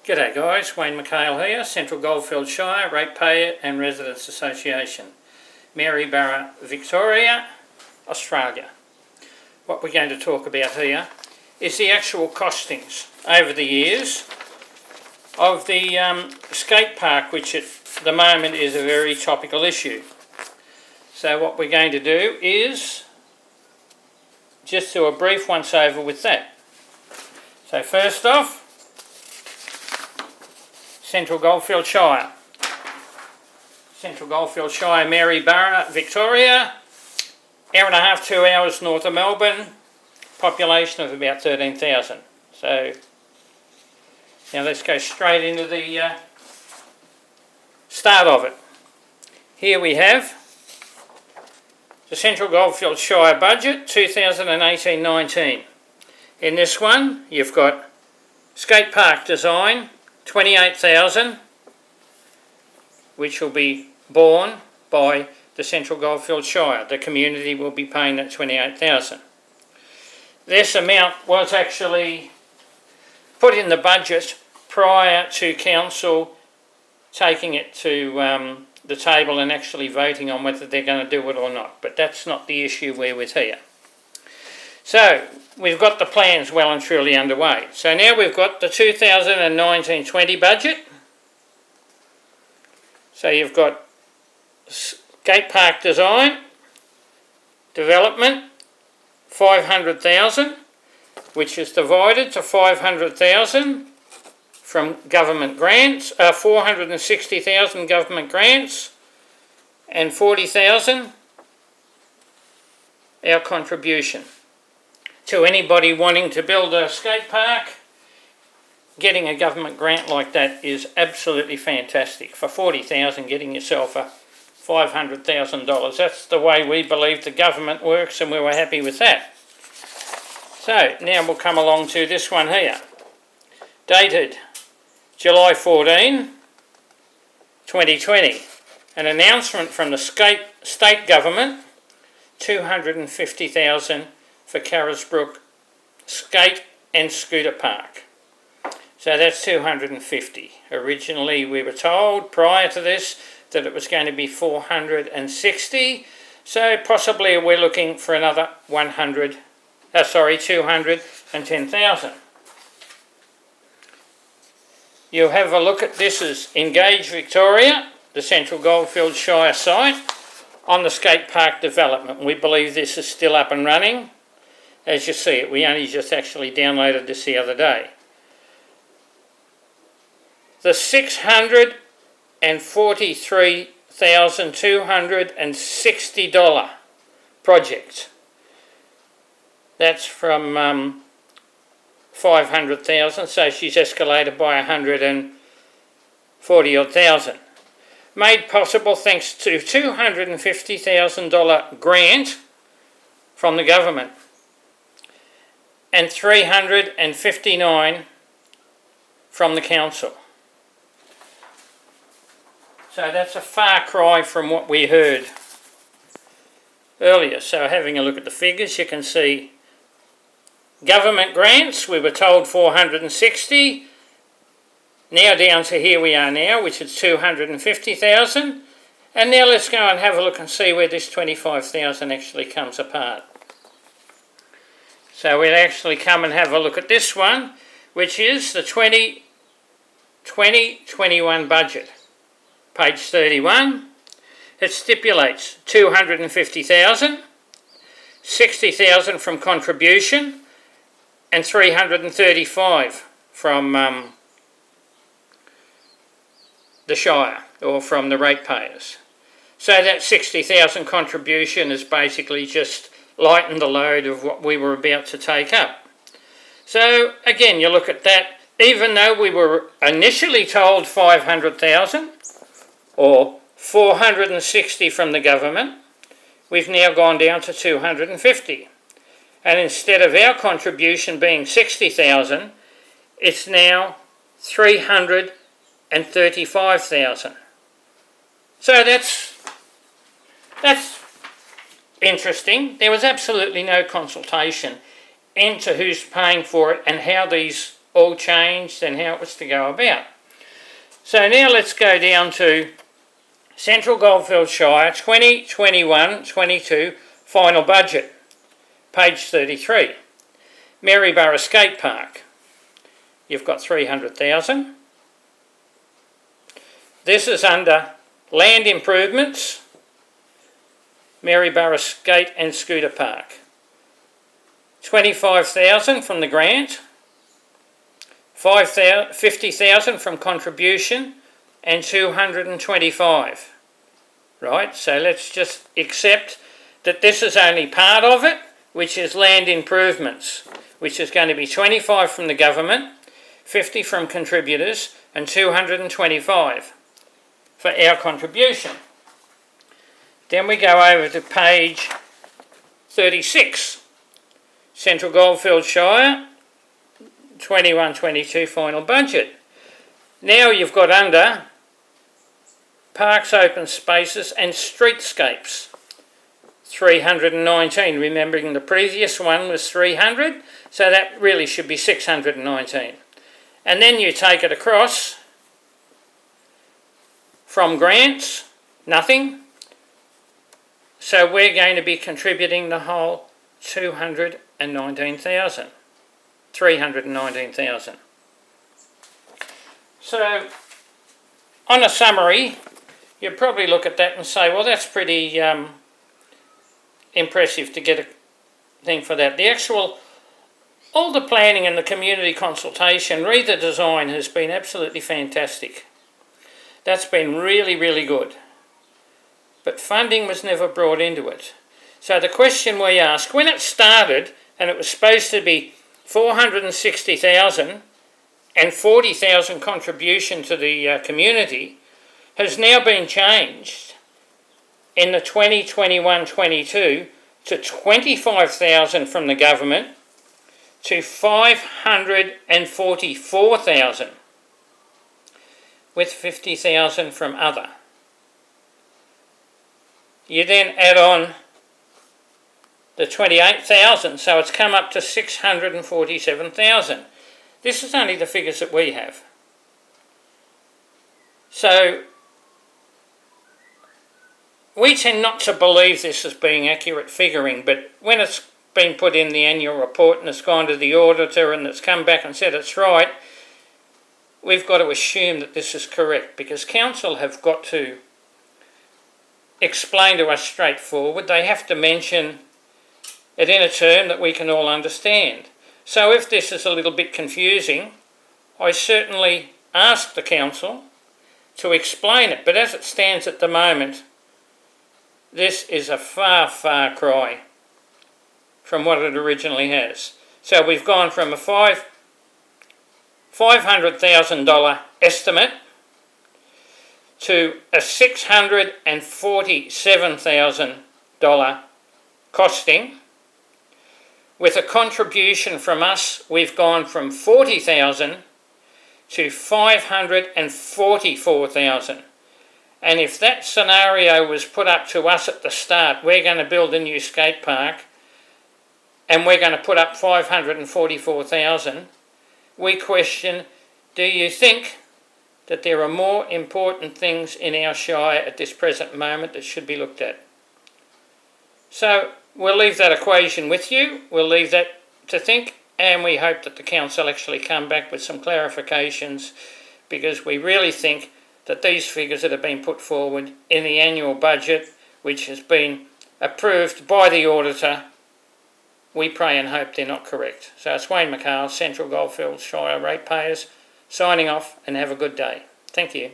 G'day guys, Wayne McHale here, Central Goldfield Shire, Ratepayer and Residents Association, Maryborough, Victoria, Australia. What we're going to talk about here is the actual costings over the years of the skate park, which at the moment is a very topical issue. So what we're going to do is just do a brief once over with that. So first off, Central Goldfield Shire. Central Goldfield Shire, Maryborough, Victoria. Hour and a half, 2 hours north of Melbourne. Population of about 13,000. So, now let's go straight into the start of it. Here we have the Central Goldfield Shire Budget 2018-19. In this one, you've got skate park design, 28,000, which will be borne by the Central Goldfield Shire. The community will be paying that 28,000. This amount was actually put in the budget prior to council taking it to the table and actually voting on whether they're going to do it or not. But that's not the issue we're with here. So, we've got the plans well and truly underway. So now we've got the 2019-20 budget. So you've got skate park design, development, 500,000, which is divided to 500,000 from government grants, 460,000 government grants, and 40,000 our contribution. To anybody wanting to build a skate park, getting a government grant like that is absolutely fantastic. For 40,000, getting yourself a $500,000. That's the way we believe the government works, and we were happy with that. So now we'll come along to this one here, dated July 14, 2020. An announcement from the state government, 250,000 for Carisbrook skate and scooter park. So that's 250. Originally we were told prior to this that it was going to be 460. So possibly we're looking for another 210,000. You'll have a look at this as Engage Victoria, the Central Goldfield Shire site, on the skate park development. We believe this is still up and running. As you see it, we only just actually downloaded this the other day. The $643,260 project. That's from 500,000, so she's escalated by 140,000. Made possible thanks to $250,000 grant from the government and 359 from the council. So that's a far cry from what we heard earlier. So having a look at the figures, you can see government grants, we were told 460, now down to here we are now, which is 250,000. And now let's go and have a look and see where this 25,000 actually comes apart. So we'll actually come and have a look at this one, which is the 2020-21 budget. Page 31. It stipulates 250,000, 60,000 from contribution, and 335 from the Shire, or from the ratepayers. So that 60,000 contribution is basically just lighten the load of what we were about to take up. So again, you look at that, even though we were initially told 500,000 or 460 from the government, we've now gone down to 250. And instead of our contribution being 60,000, it's now 335,000. So that's interesting. There was absolutely no consultation into who's paying for it and how these all changed and how it was to go about. So now let's go down to Central Goldfields Shire 2021-22 final budget, page 33. Maryborough Skate Park, you've got 300,000. This is under land improvements, Maryborough Skate and Scooter Park. 25,000 from the grant, 50,000 from contribution, and 225. Right, so let's just accept that this is only part of it, which is land improvements, which is going to be 25 from the government, 50 from contributors, and 225 for our contribution. Then we go over to page 36, Central Goldfields Shire 21-22 final budget. Now you've got under parks, open spaces and streetscapes, 319, remembering the previous one was 300, so that really should be 619. And then you take it across from grants, nothing. So we're going to be contributing the whole 319,000. So on a summary, you'd probably look at that and say, well, that's pretty impressive to get a thing for that. All the planning and the community consultation, read the design, has been absolutely fantastic. That's been really, really good. But funding was never brought into it. So the question we asked, when it started, and it was supposed to be 460,000 and 40,000 contribution to the community, has now been changed in the 2021-22 to 25,000 from the government to 544,000 with 50,000 from other. You then add on the 28,000, so it's come up to 647,000. This is only the figures that we have. So we tend not to believe this as being accurate figuring, but when it's been put in the annual report and it's gone to the auditor and it's come back and said it's right, we've got to assume that this is correct, because council have got to explain to us straightforward. They have to mention it in a term that we can all understand. So if this is a little bit confusing, I certainly ask the council to explain it, but as it stands at the moment, this is a far, far cry from what it originally has. So we've gone from a $500,000 estimate to a $647,000 costing. With a contribution from us, we've gone from 40,000 to 544,000. And if that scenario was put up to us at the start, we're going to build a new skate park and we're going to put up 544,000, we question, do you think that there are more important things in our Shire at this present moment that should be looked at? So we'll leave that equation with you, we'll leave that to think, and we hope that the council actually come back with some clarifications, because we really think that these figures that have been put forward in the annual budget, which has been approved by the auditor, we pray and hope they're not correct. So it's Wayne McHale, Central Goldfields Shire Ratepayers, signing off, and have a good day. Thank you.